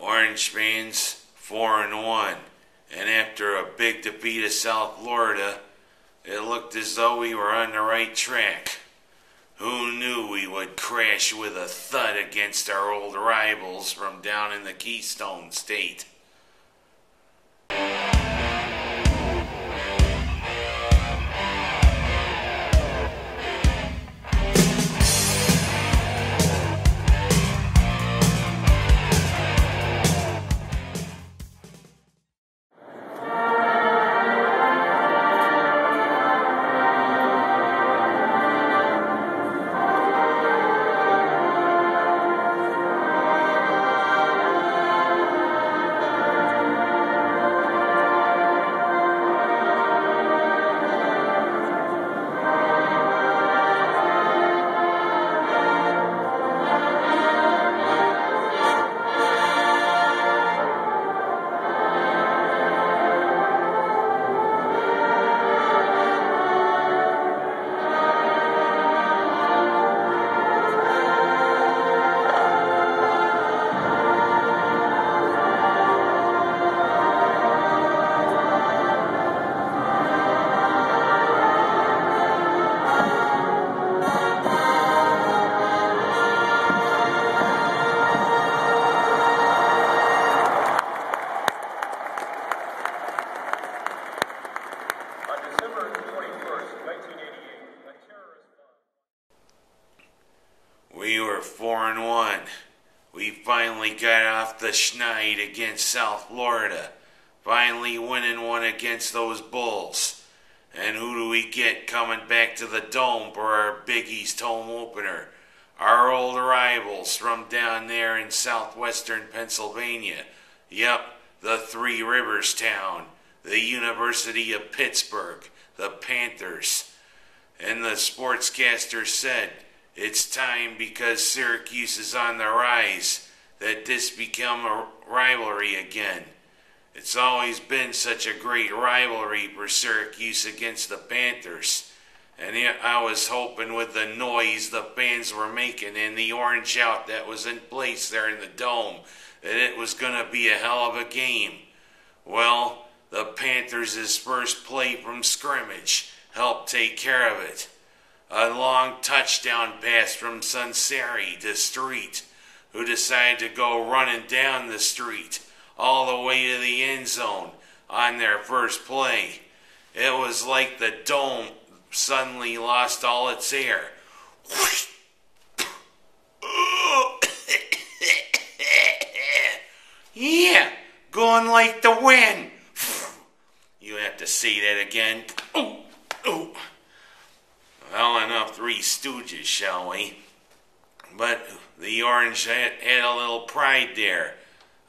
Orange fans 4-1, and after a big defeat of South Florida, it looked as though we were on the right track. Who knew we would crash with a thud against our old rivals from down in the Keystone State? We were 4-1. We finally got off the schneid against South Florida. Finally winning one against those Bulls. And who do we get coming back to the Dome for our Big East home opener? Our old rivals from down there in southwestern Pennsylvania. Yep, the Three Rivers town. The University of Pittsburgh. The Panthers. And the sportscaster said, it's time, because Syracuse is on the rise, that this become a rivalry again. It's always been such a great rivalry for Syracuse against the Panthers. And I was hoping with the noise the fans were making and the orange out that was in place there in the Dome, that it was going to be a hell of a game. Well, the Panthers' first play from scrimmage helped take care of it. A long touchdown pass from Sunseri to Street, who decided to go running down the street all the way to the end zone on their first play. It was like the Dome suddenly lost all its air. Yeah, going like the wind. You have to say that again. Well, enough Three Stooges, shall we? But the Orange had a little pride there.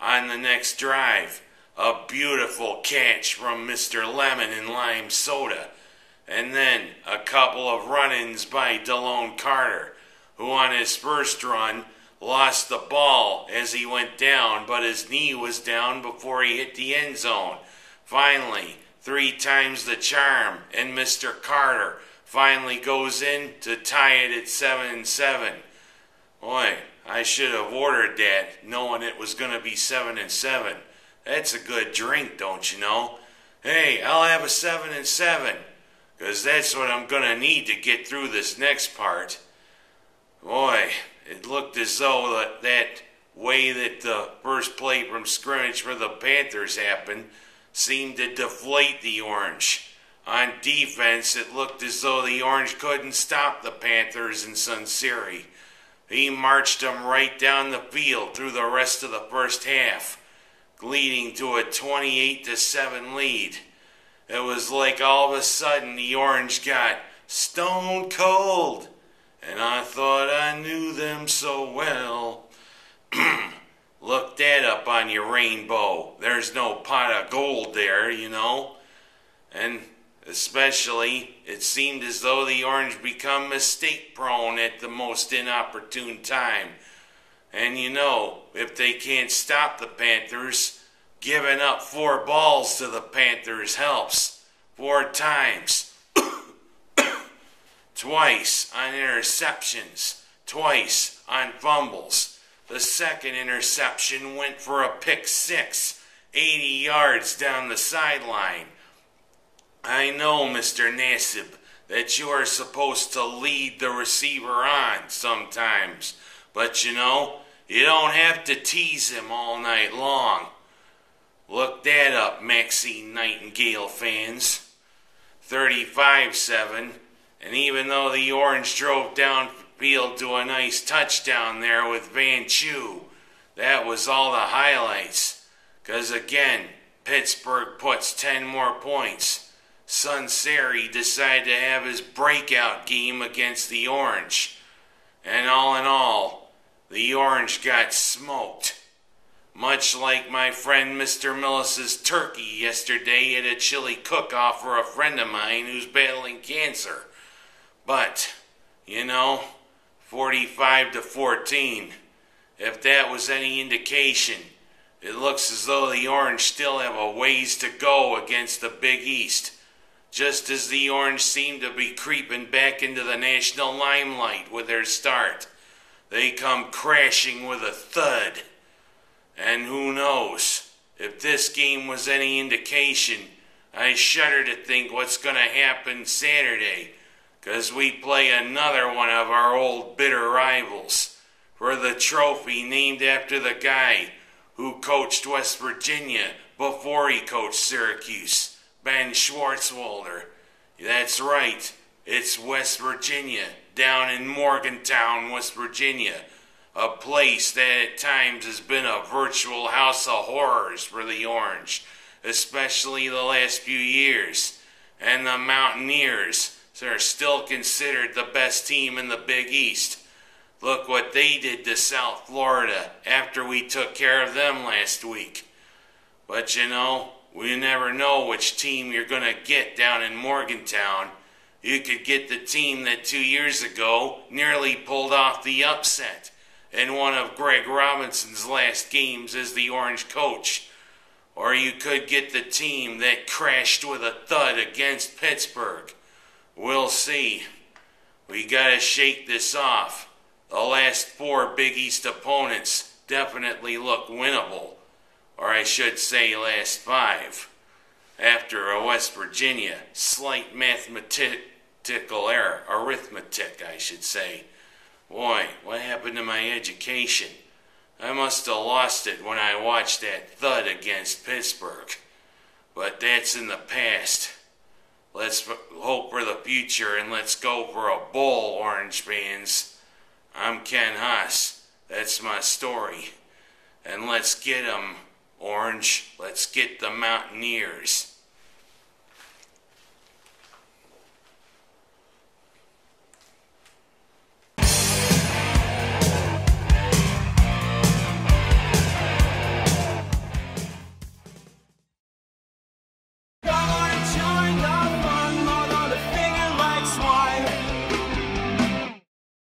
On the next drive, a beautiful catch from Mr. Lemon and Lime Soda. And then a couple of run-ins by DeLone Carter, who on his first run lost the ball as he went down, but his knee was down before he hit the end zone. Finally, 3 times the charm, and Mr. Carter finally goes in to tie it at 7-7. Boy, I should have ordered that, knowing it was going to be 7-7. That's a good drink, don't you know? Hey, I'll have a 7-7, because that's what I'm going to need to get through this next part. Boy, it looked as though that way that the first play from scrimmage for the Panthers happened seemed to deflate the Orange. On defense, it looked as though the Orange couldn't stop the Panthers in Sunseri. He marched them right down the field through the rest of the first half, leading to a 28-7 lead. It was like all of a sudden the Orange got stone cold, and I thought I knew them so well. Look that up on your rainbow. There's no pot of gold there, you know. And especially, it seemed as though the Orange become mistake-prone at the most inopportune time. And you know, if they can't stop the Panthers, giving up 4 balls to the Panthers helps. 4 times. Twice on interceptions. Twice on fumbles. The second interception went for a pick six, 80 yards down the sideline. I know, Mr. Nassib, that you are supposed to lead the receiver on sometimes, but you know, you don't have to tease him all night long. Look that up, Maxine Nightingale fans. 35-7, and even though the Orange drove downfield to a nice touchdown there with Van Chew, that was all the highlights. Because again, Pittsburgh puts 10 more points. Sunseri decided to have his breakout game against the Orange. And all in all, the Orange got smoked. Much like my friend Mr. Millis's turkey yesterday at a chili cook-off for a friend of mine who's battling cancer. But, you know, 45-14. If that was any indication, it looks as though the Orange still have a ways to go against the Big East. Just as the Orange seem to be creeping back into the national limelight with their start, they come crashing with a thud. And who knows, if this game was any indication, I shudder to think what's going to happen Saturday, because we play another one of our old bitter rivals for the trophy named after the guy who coached West Virginia before he coached Syracuse, Ben Schwartzwalder. That's right, it's West Virginia, down in Morgantown, West Virginia. A place that at times has been a virtual house of horrors for the Orange, especially the last few years. And the Mountaineers are still considered the best team in the Big East. Look what they did to South Florida after we took care of them last week. But you know, we never know which team you're going to get down in Morgantown. You could get the team that 2 years ago nearly pulled off the upset in one of Greg Robinson's last games as the Orange coach. Or you could get the team that crashed with a thud against Pittsburgh. We'll see. We gotta shake this off. The last 4 Big East opponents definitely look winnable. Or I should say last 5. After a West Virginia slight mathematical error, arithmetic I should say. Boy, what happened to my education? I must have lost it when I watched that thud against Pittsburgh. But that's in the past. Let's hope for the future and let's go for a bowl, Orange fans. I'm Ken Haas. That's my story. And let's get 'em, Orange. Let's get the Mountaineers.